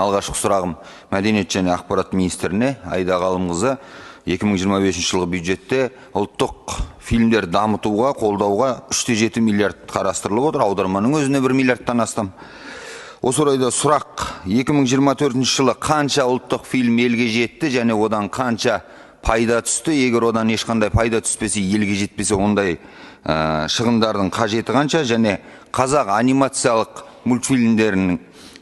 Алғашқы сұрағым Мәдениет және ақпарат министріне Аида Ғалымқызы 2025 жылғы бюджетте ұлттық фильмдер дамытуға, қолдауға 3,7 миллиард қарастырылып отыр. Аударманың өзіне 1 миллиардтан астам. Осы орайда сұрақ, 2024 жылы қанша ұлттық фильм елге жетті және одан қанша пайда түсті? Егер одан ешқандай пайда түспесе, елге жетпесе, ондай шығындардың қажеті қанша? Және қазақ анимациялық мультфильмдерінің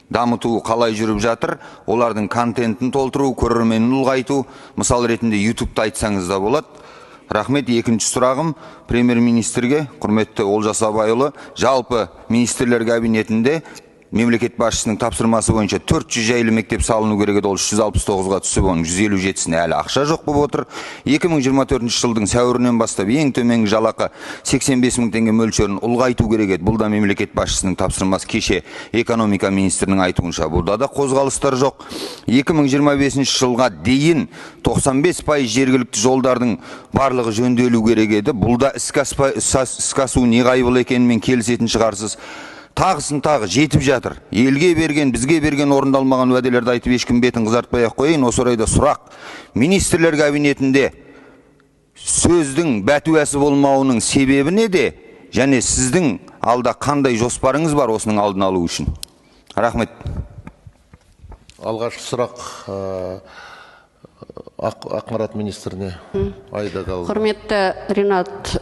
дамытуы қалай жүріп жатыр? Олардың контентін толтыру, көрерменін ұлғайту, мысал ретінде YouTube'та айтсаңыз да болады. Рахмет. Екінші сұрағым премьер-министрге, құрметті Олжас Абайұлы, жалпы министрлер кабинетінде мемлекет басшысының тапсырмасы бойынша 400 жайлы мектеп салыну керек еді, ол 369-ға түсіп, оның 157-сіне әлі ақша жоқ болып отыр. 2024 жылдың сәуірінен бастап ең төменгі жалақы 85 мың теңге мөлшерін ұлғайту керек еді. Бұл да мемлекет басшысының тапсырмасы. Кеше экономика министрінің айтуынша бұлда да қозғалыстар жоқ. 2025 жылға дейін 95% жергілікті жолдардың барлығы жөнделу керек еді. Бұл да іске асу неғайбыл екенмен келісетін шығарсыз. Тағысын тағы жетіп жатыр. Елге берген, бізге берген орындалмаған уәделерді айтып ешкім бетін қызартпай ақ қояйын. Осы орайда сұрақ, министрлер кабинетінде сөздің бәтуасы болмауының себебі неде? Және сіздің алда қандай жоспарыңыз бар осының алдын алу үшін? Рахмет. Алғашқы сұрақ ақпарат министріне Аида Ғалымқызы. Құрметті Ринат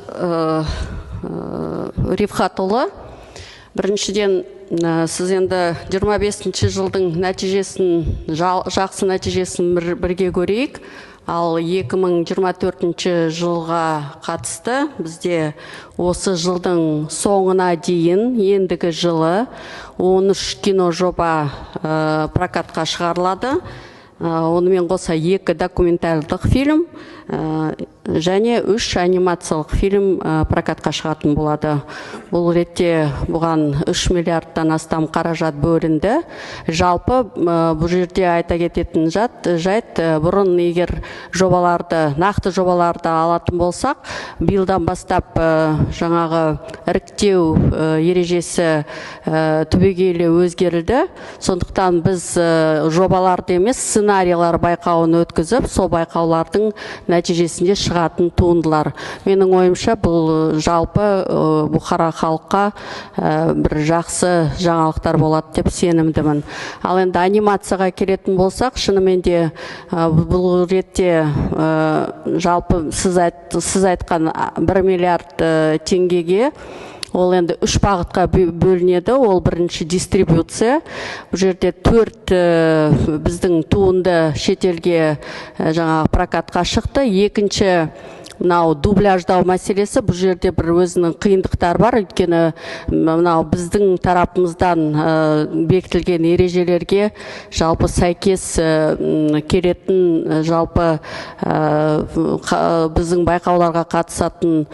Рифхатұлы, біріншіден сіз енді 25 жылдың нәтижесін, жақсы нәтижесін бірге көрейік. Ал 2024 жылға қатысты бізде осы жылдың соңына дейін ендігі жылы 13 кино жоба прокатқа шығарылады. Онымен қоса 2 документальдық фильм және 3 анимациялық фильм прокатқа шығатын болады. Бұл ретте бұған 3 миллиардтан астам қаражат бөлінді. Жалпы бұл жерде айта кететін жайт, бұрын егер нақты жобаларды алатын болсақ, биылдан бастап жаңағы іріктеу ережесі түбегейлі өзгерілді. Сондықтан біз жобаларды емес, сценарийлар байқауын өткізіп, сол байқаулардың нәтижесінде шығатын туындылар. Менің ойымша бұл жалпы бұқара халыққа бір жақсы жаңалықтар болады деп сенімдімін. Ал енді анимацияға келетін болсақ, шынымен де бұл ретте жалпы сіз айтқан 1 миллиард теңгеге ол енді 3 бағытқа бөлінеді. Ол бірінші дистрибуция. Бұл жерде 4 біздің туынды шетелге жаңағы прокатқа шықты. Екінші мынау дубляждау мәселесі. Бұл жерде бір өзінің қиындықтар бар. Өйткені мынау біздің тарапымыздан бекітілген ережелерге жалпы сәйкес келетін, жалпы біздің байқауларға қатысатын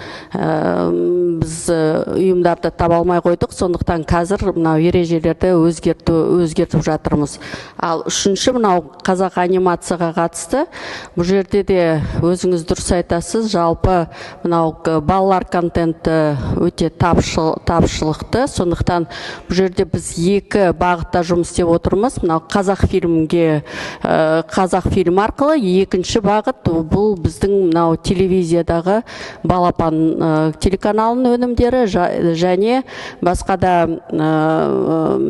біз ұйымдарды таба алмай қойдық. Сондықтан қазір мынау ережелерді өзгертіп жатырмыз. Ал үшінші мынау қазақ анимацияға қатысты. Бұл жерде де өзіңіз дұрыс айтасыз. Жалпы мынау балалар контенті өте тапшылықты. Сондықтан бұл жерде біз 2 бағытта жұмыс істеп отырмыз. Мынау қазақ фильм арқылы. Екінші бағыт бұл біздің мынау телевизиядағы балапан телеканалының өнімдері және басқа да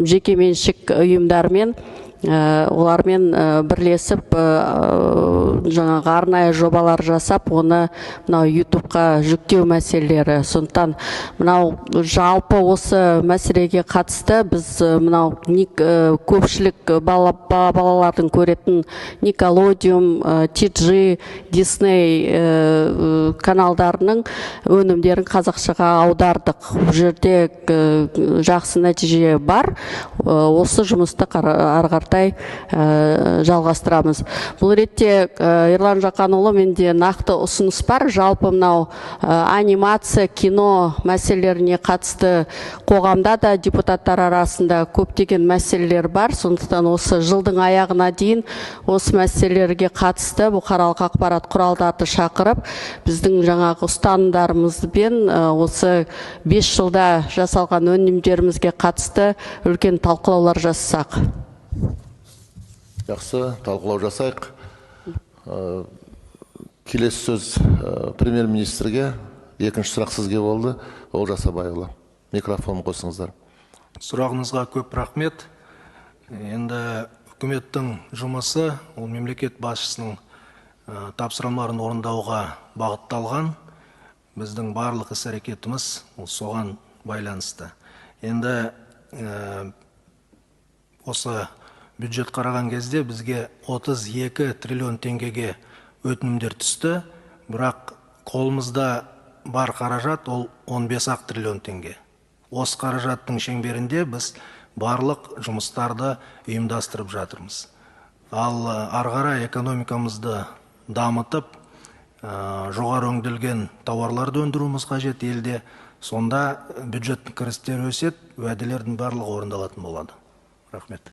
жекеменшік ұйымдармен олармен бірлесіп жаңағы арнайы жобалар жасап, оны мынау YouTube'қа жүктеу мәселелері. Сондықтан мынау жалпы осы мәселеге қатысты біз мынау көпшілік балалардың көретін Nickelodeon, TG, Disney каналдарының өнімдерін қазақшаға аудардық. Бұл жерде жақсы нәтиже бар. Осы жұмысты жалғастырамыз. Бұл ретте Ерлан Жақанұлы, менде нақты ұсыныс бар. Жалпы мынау анимация, кино мәселелеріне қатысты қоғамда да депутаттар арасында көптеген мәселелер бар. Сондықтан осы жылдың аяғына дейін осы мәселелерге қатысты бұқаралық ақпарат құралдарды шақырып, біздің жаңағы ұстанымдарымызбен осы 5 жылда жасалған өнімдерімізге қатысты үлкен талқылаулар жасасақ. Жақсы, талқылау жасайық. Келесі сөз премьер-министрге, екінші сұрақ сізге болды. Олжас Абайұлы, микрофон қосыңыздар. Сұрағыңызға көп рахмет. Енді үкіметтің жұмысы, ол мемлекет басшысының тапсырмаларын орындауға бағытталған. Біздің барлық іс-әрекетіміз соған байланысты. Енді осы бюджет қараған кезде бізге 32 триллион теңгеге өтінімдер түсті, бірақ қолымызда бар қаражат ол 15 триллион теңге. Осы қаражаттың шеңберінде біз барлық жұмыстарды ұйымдастырып жатырмыз. Ал ары қарай экономикамызды дамытып, жоғары өңделген тауарларды өндіруіміз қажет елде. Сонда бюджеттің кірістері өседі, уәделердің барлығы орындалатын болады. Рахмет.